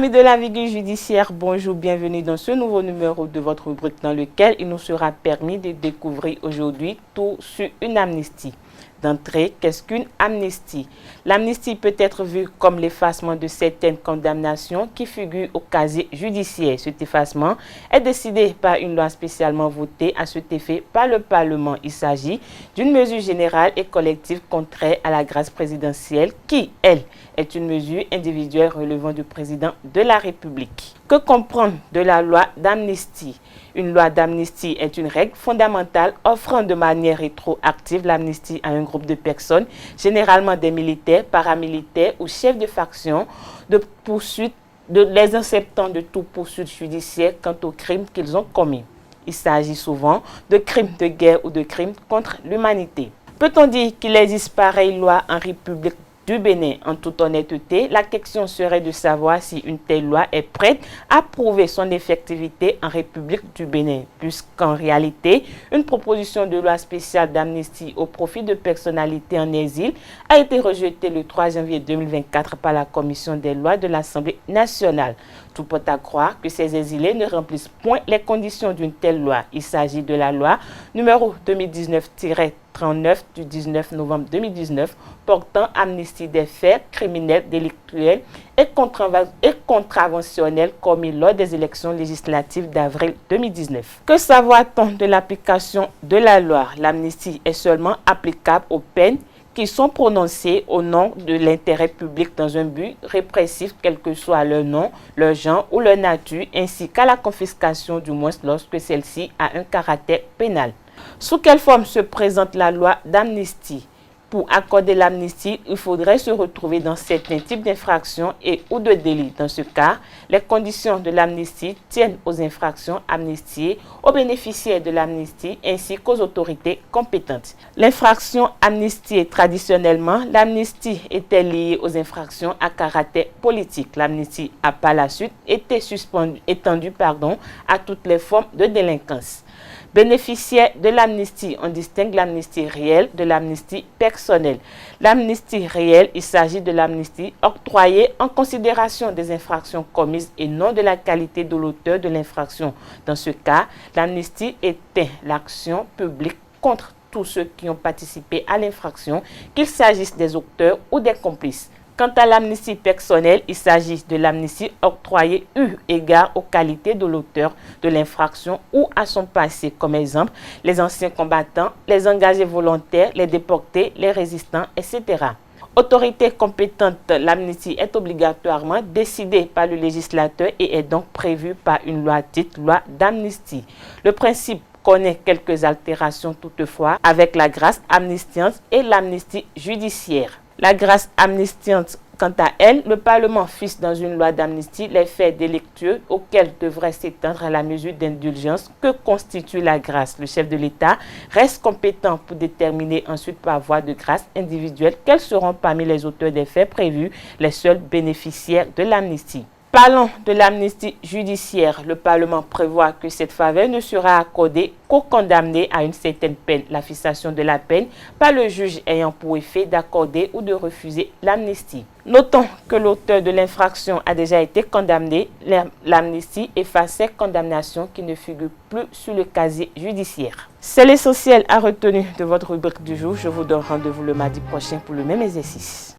Amis de la Vigueur judiciaire, bonjour, bienvenue dans ce nouveau numéro de votre rubrique dans lequel il nous sera permis de découvrir aujourd'hui tout sur une amnistie. D'entrée, qu'est-ce qu'une amnistie? L'amnistie peut être vue comme l'effacement de certaines condamnations qui figurent au casier judiciaire. Cet effacement est décidé par une loi spécialement votée à cet effet par le Parlement. Il s'agit d'une mesure générale et collective contraire à la grâce présidentielle qui, elle, est une mesure individuelle relevant du président de la République. Que comprendre de la loi d'amnistie? Une loi d'amnistie est une règle fondamentale offrant de manière rétroactive l'amnistie à un groupe de personnes, généralement des militaires, paramilitaires ou chefs de faction, de poursuite, les acceptant de toute poursuite judiciaire quant aux crimes qu'ils ont commis. Il s'agit souvent de crimes de guerre ou de crimes contre l'humanité. Peut-on dire qu'il existe pareille loi en République du Bénin? En toute honnêteté, la question serait de savoir si une telle loi est prête à prouver son effectivité en République du Bénin, puisqu'en réalité, une proposition de loi spéciale d'amnistie au profit de personnalités en exil a été rejetée le 3 janvier 2024 par la Commission des lois de l'Assemblée nationale. Tout porte à croire que ces exilés ne remplissent point les conditions d'une telle loi. Il s'agit de la loi numéro 2019-39 du 19 novembre 2019 portant amnistie des faits criminels, délictuels et contraventionnels commis lors des élections législatives d'avril 2019. Que savoir-t-on de l'application de la loi? L'amnistie est seulement applicable aux peines qui sont prononcées au nom de l'intérêt public dans un but répressif, quel que soit leur nom, leur genre ou leur nature, ainsi qu'à la confiscation du moins lorsque celle-ci a un caractère pénal. Sous quelle forme se présente la loi d'amnistie? Pour accorder l'amnistie, il faudrait se retrouver dans certains types d'infractions et ou de délits. Dans ce cas, les conditions de l'amnistie tiennent aux infractions amnistiées, aux bénéficiaires de l'amnistie ainsi qu'aux autorités compétentes. L'infraction amnistiée, traditionnellement, l'amnistie était liée aux infractions à caractère politique. L'amnistie a par la suite été étendue à toutes les formes de délinquance. Bénéficiaires de l'amnistie, on distingue l'amnistie réelle de l'amnistie personnelle. L'amnistie réelle, il s'agit de l'amnistie octroyée en considération des infractions commises et non de la qualité de l'auteur de l'infraction. Dans ce cas, l'amnistie était l'action publique contre tous ceux qui ont participé à l'infraction, qu'il s'agisse des auteurs ou des complices. Quant à l'amnistie personnelle, il s'agit de l'amnistie octroyée eu égard aux qualités de l'auteur de l'infraction ou à son passé, comme exemple les anciens combattants, les engagés volontaires, les déportés, les résistants, etc. Autorité compétente, l'amnistie est obligatoirement décidée par le législateur et est donc prévue par une loi dite loi d'amnistie. Le principe connaît quelques altérations toutefois avec la grâce amnistiante et l'amnistie judiciaire. La grâce amnistiante, quant à elle, le Parlement fixe dans une loi d'amnistie les faits délictueux auxquels devrait s'étendre la mesure d'indulgence que constitue la grâce. Le chef de l'État reste compétent pour déterminer ensuite par voie de grâce individuelle quels seront parmi les auteurs des faits prévus les seuls bénéficiaires de l'amnistie. Parlons de l'amnistie judiciaire. Le Parlement prévoit que cette faveur ne sera accordée qu'aux condamnés à une certaine peine. La fixation de la peine par le juge ayant pour effet d'accorder ou de refuser l'amnistie. Notons que l'auteur de l'infraction a déjà été condamné. L'amnistie efface ces condamnations qui ne figurent plus sur le casier judiciaire. C'est l'essentiel à retenir de votre rubrique du jour. Je vous donne rendez-vous le mardi prochain pour le même exercice.